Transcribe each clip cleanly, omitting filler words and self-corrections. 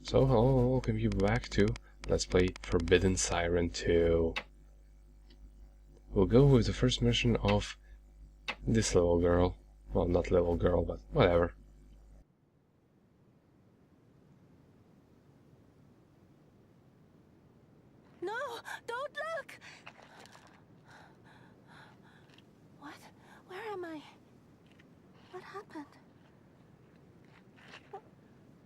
So hello, welcome you back to Let's Play Forbidden Siren 2. We'll go with the first mission of this little girl. Well, not little girl, but whatever. No, don't look! What? Where am I? What happened?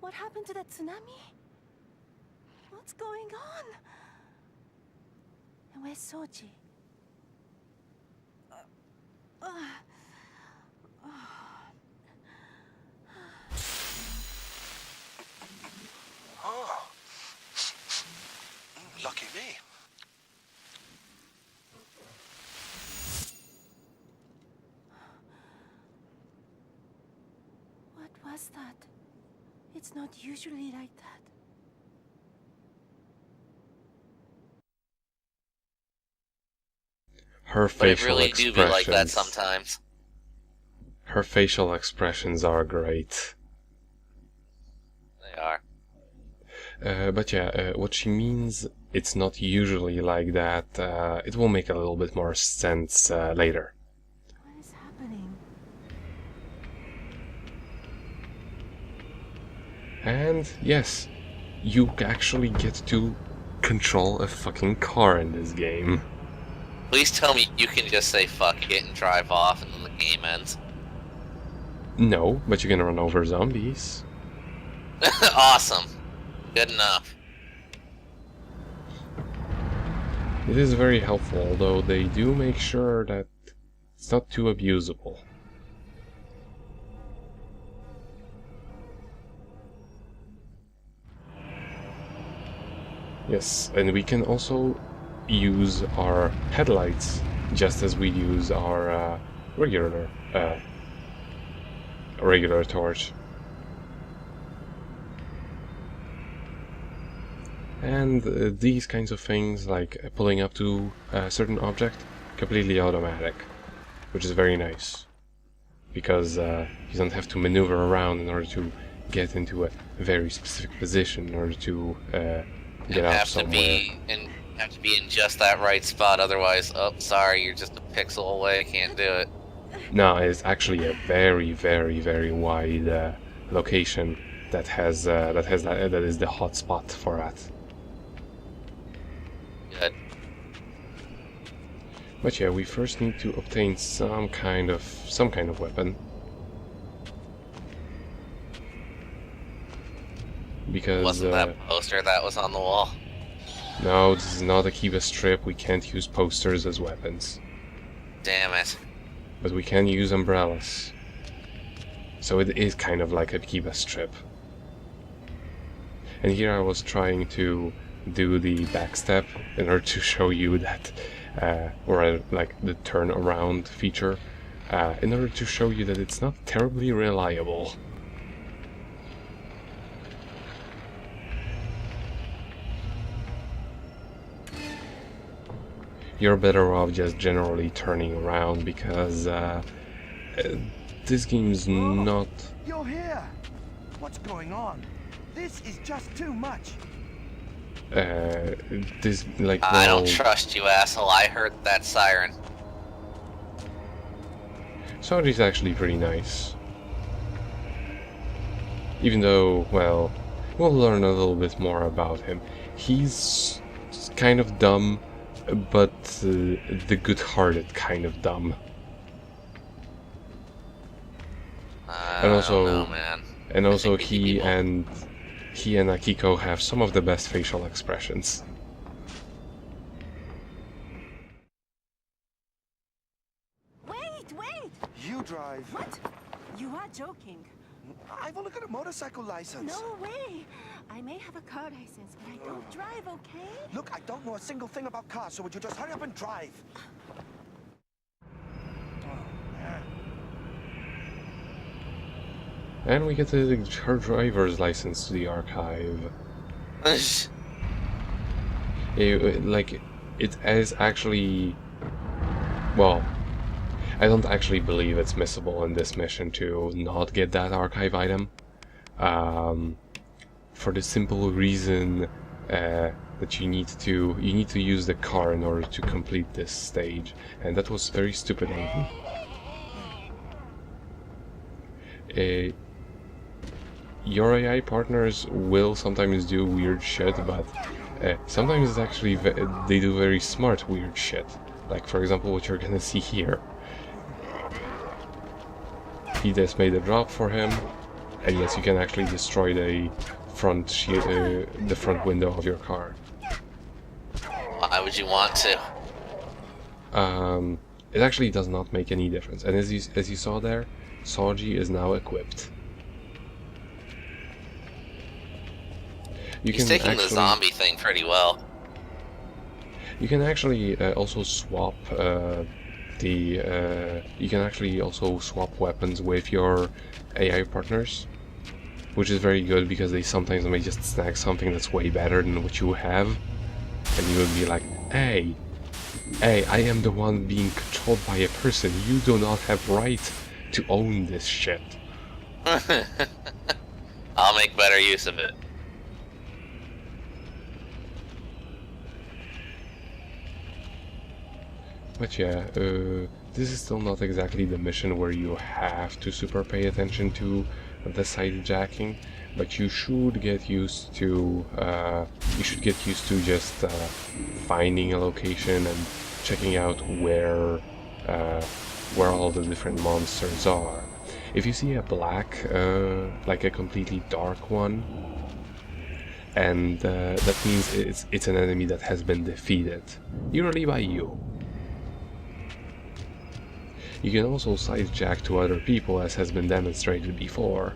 What happened to that tsunami? What's going on? And where's Soji? Oh. Lucky me. What was that? It's not usually like that. Her But it facial really do be like that expressions. sometimes. Her facial expressions are great. They are. But yeah, what she means, it's not usually like that. It will make a little bit more sense later. What is happening? And yes, you actually get to control a fucking car in this game. Please tell me you can just say fuck it and drive off and then the game ends. No, but you can run over zombies. Awesome. Good enough. It is very helpful, although they do make sure that it's not too abusable. Yes, and we can also use our headlights just as we use our regular torch. And these kinds of things, like pulling up to a certain object, completely automatic, which is very nice, because you don't have to maneuver around in order to get into a very specific position in order to get off somewhere. Have to be in just that right spot, otherwise, oh, sorry, you're just a pixel away, can't do it. No, it's actually a very, very, very wide location that is the hot spot for that. Good. But yeah, we first need to obtain some kind of weapon, because Wasn't that poster that was on the wall? no, this is not a Kiva strip. We can't use posters as weapons, Damn it. but we can use umbrellas. So it is kind of like a Kiva strip. And here I was trying to do the backstep in order to show you that, or like the turn around feature, in order to show you that it's not terribly reliable. You're better off just generally turning around, because this game's not... You're here. What's going on? This is just too much. this, like, I well, don't trust you, asshole. I heard that siren. Soji's actually pretty nice. Even though, well, we'll learn a little bit more about him. He's kind of dumb, but the good-hearted kind of dumb. I don't know, man. And also I think he and Akiko have some of the best facial expressions. Wait! You drive. What? You are joking. I've only got a motorcycle license. No way! I may have a car license, but I don't drive, okay? Look, I don't know a single thing about cars, so would you just hurry up and drive? And we get her driver's license to the archive. It is actually... Well, I don't actually believe it's missable in this mission to not get that archive item. for the simple reason that you need to use the car in order to complete this stage, and that was very stupid of me. Your AI partners will sometimes do weird shit, but sometimes it's actually they do very smart weird shit. Like, for example, what you're gonna see here. He just made a drop for him, and yes, you can actually destroy the front window of your car. Why would you want to? It actually does not make any difference. And as you saw there, Soji is now equipped. He's taking the zombie thing pretty well. You can actually also swap you can actually also swap weapons with your AI partners, which is very good because they sometimes may just snag something that's way better than what you have, and you would be like, hey, I am the one being controlled by a person. You do not have right to own this shit. I'll make better use of it. But yeah, this is still not exactly the mission where you have to super pay attention to the side jacking, but you should get used to just finding a location and checking out where all the different monsters are. If you see a black, like a completely dark one, and that means it's an enemy that has been defeated, usually by you. You can also side jack to other people, as has been demonstrated before.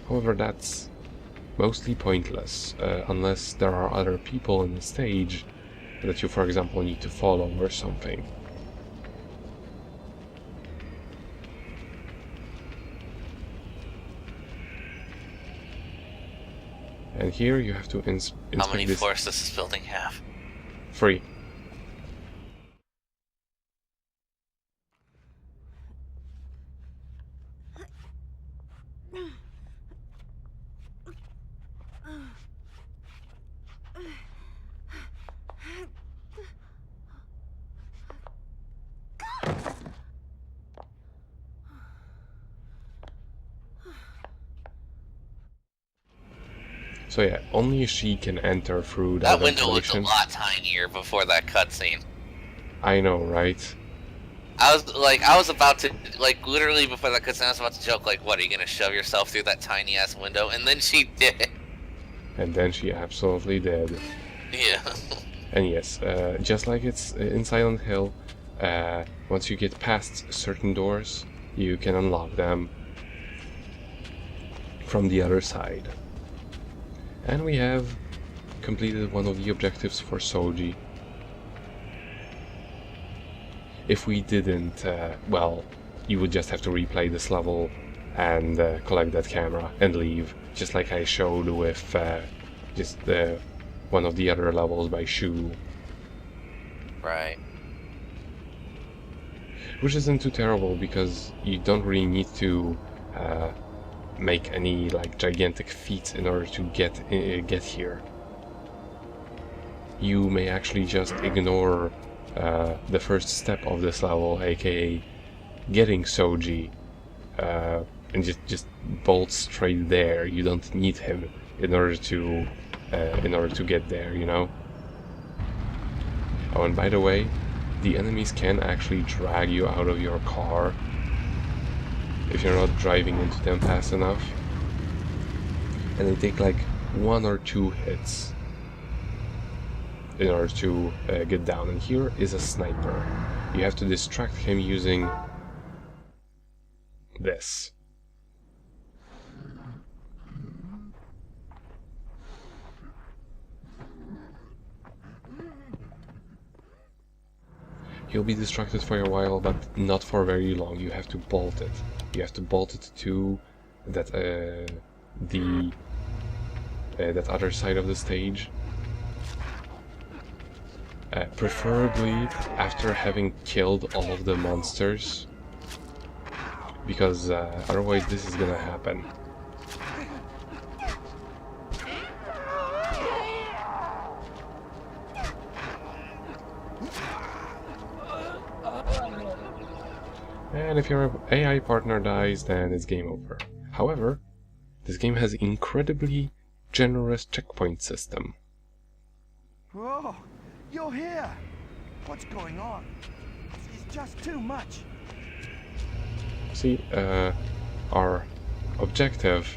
However, that's mostly pointless, unless there are other people in the stage that you, for example, need to follow or something. And here you have to inspect this. How many floors does this building have? 3. So yeah, only she can enter through that window looked a ventilation. lot tinier before that cutscene. I know, right? I was about to, literally before that cutscene, I was about to joke, what, are you gonna shove yourself through that tiny ass window? And then she did. And then she absolutely did. Yeah. And yes, just like it's in Silent Hill, once you get past certain doors, you can unlock them from the other side. And we have completed one of the objectives for Soji. If we didn't, well, you would just have to replay this level and collect that camera and leave, just like I showed with just one of the other levels by Shu. Right. Which isn't too terrible because you don't really need to make any gigantic feats in order to get here. You may actually just ignore the first step of this level, aka getting Soji, and just bolt straight there. You don't need him in order to get there, you know. Oh, and by the way, the enemies can actually drag you out of your car if you're not driving into them fast enough, and they take 1 or 2 hits in order to get down. And here is a sniper. You have to distract him using this. He'll be distracted for a while, but not for very long. You have to bolt it. You have to bolt it to that that other side of the stage. Preferably after having killed all of the monsters, because otherwise this is gonna happen. and if your AI partner dies, then it's game over. However, this game has incredibly generous checkpoint system. Whoa, you're here. What's going on? This is just too much. See, our objective,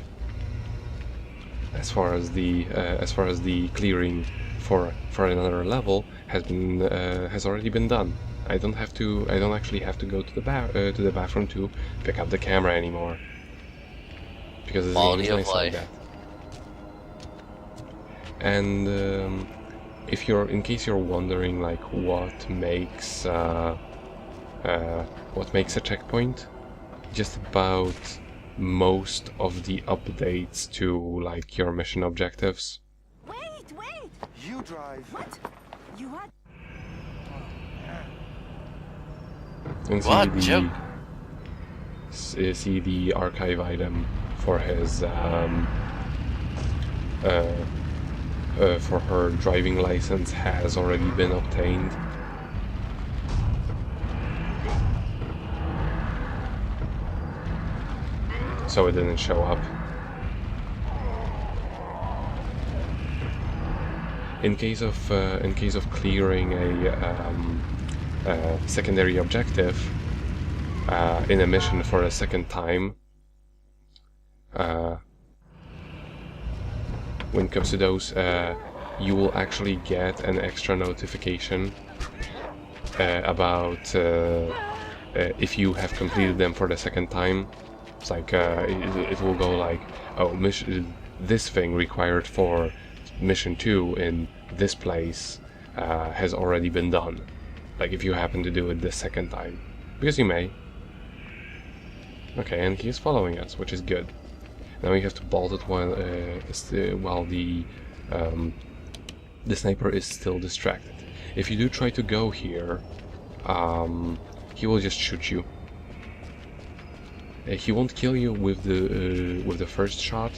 as far as the clearing for another level has already been done. I don't actually have to go to the bathroom to pick up the camera anymore, because this game is nice like that. And in case you're wondering, like, what makes a checkpoint, just about most of the updates to, like, your mission objectives. Wait! You drive. What? You had... And see the archive item for his for her driving license has already been obtained. So it didn't show up. In case of clearing a secondary objective in a mission for a second time, when it comes to those, you will actually get an extra notification about if you have completed them for the second time. It's like it will go like, oh, this thing required for mission 2 in this place has already been done. Like, if you happen to do it the second time, because you may. Okay, and he's following us, which is good. Now we have to bolt it while the sniper is still distracted. If you do try to go here, he will just shoot you. He won't kill you with the first shot,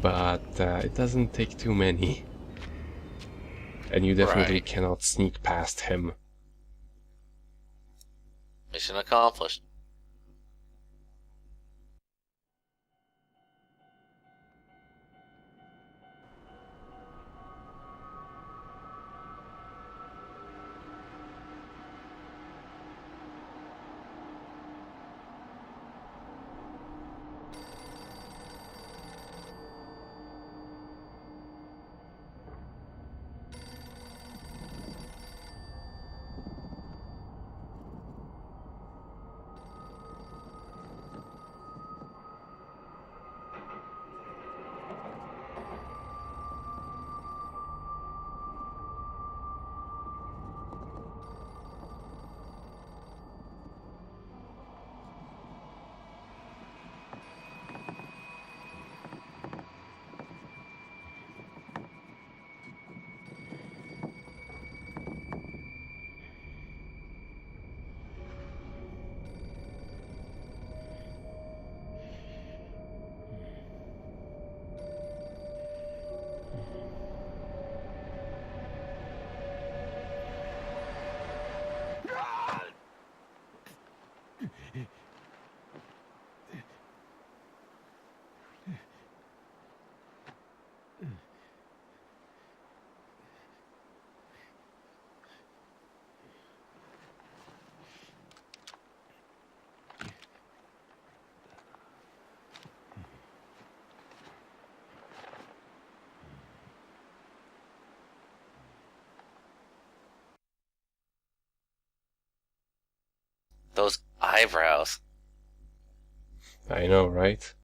but it doesn't take too many, and you definitely cannot sneak past him. Mission accomplished. Those eyebrows. I know, right?